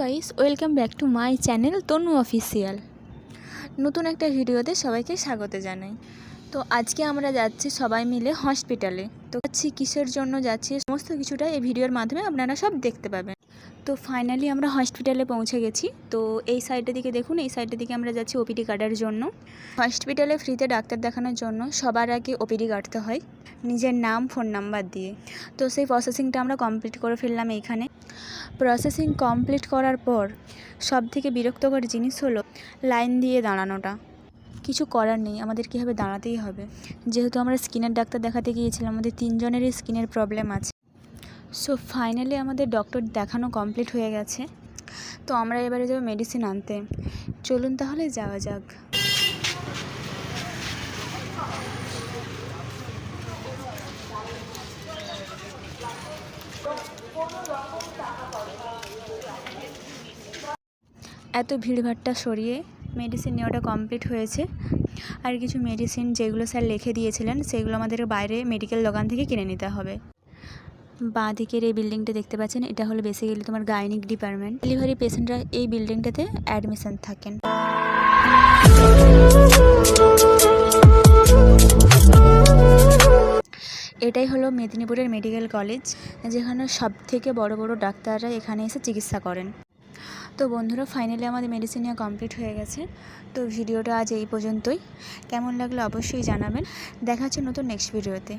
Guys, welcome back to my channel Tanu official. নতুন একটা ভিডিওতে সবাইকে স্বাগত জানাই। তো আজকে আমরা যাচ্ছি সবাই মিলে হসপিটালে। তো যাচ্ছি কিসের জন্য যাচ্ছি সমস্ত কিছুটা এই ভিডিওর মাধ্যমে আপনারা সব দেখতে পাবেন। তো ফাইনালি আমরা হসপিটালে পৌঁছে গেছি। তো এই সাইডের দিকে দেখুন, এই সাইডের দিকে আমরা যাচ্ছি ওপিডি কাটার জন্য। হসপিটালে ফ্রিতে ডাক্তার দেখানোর জন্য সবার আগে ওপিডি কাটতে হয় নিজের নাম ফোন নাম্বার দিয়ে। তো সেই প্রসেসিংটা আমরা কমপ্লিট করে ফেললাম এইখানে। প্রসেসিং কমপ্লিট করার পর সবথেকে বিরক্তকর জিনিস হলো লাইন দিয়ে দাঁড়ানোটা। কিছু করার নেই, আমাদের কীভাবে দাঁড়াতেই হবে, যেহেতু আমরা স্কিনের ডাক্তার দেখাতে গিয়েছিলাম, আমাদের তিনজনেরই স্কিনের প্রবলেম আছে। সো ফাইনালি আমাদের ডক্টর দেখানো কমপ্লিট হয়ে গেছে। তো আমরা এবারে যাবো মেডিসিন আনতে। চলুন তাহলে যাওয়া যাক। এত ভিড়ভাট্টা সরিয়ে মেডিসিন নেওয়াটা কমপ্লিট হয়েছে। আর কিছু মেডিসিন যেগুলো স্যার লিখে দিয়েছিলেন সেগুলো আমাদের বাইরে মেডিকেল দোকান থেকে কিনে নিতে হবে। বাঁ দিকের এই বিল্ডিংটা দেখতে পাচ্ছেন, এটা হলো বেসিক্যালি তোমার গাইনিক ডিপার্টমেন্ট। ডেলিভারি পেশেন্টরা এই বিল্ডিংটাতে অ্যাডমিশন থাকেন। এটাই হলো মেদিনীপুরের মেডিকেল কলেজ, যেখানে সব থেকে বড় বড় ডাক্তাররা এখানে এসে চিকিৎসা করেন। তো বন্ধুরা, ফাইনালি আমাদের মেডিসিন নেওয়া কমপ্লিট হয়ে গেছে। তো ভিডিওটা আজ এই পর্যন্তই। কেমন লাগলো অবশ্যই জানাবেন। দেখা হচ্ছে নতুন নেক্সট ভিডিওতে।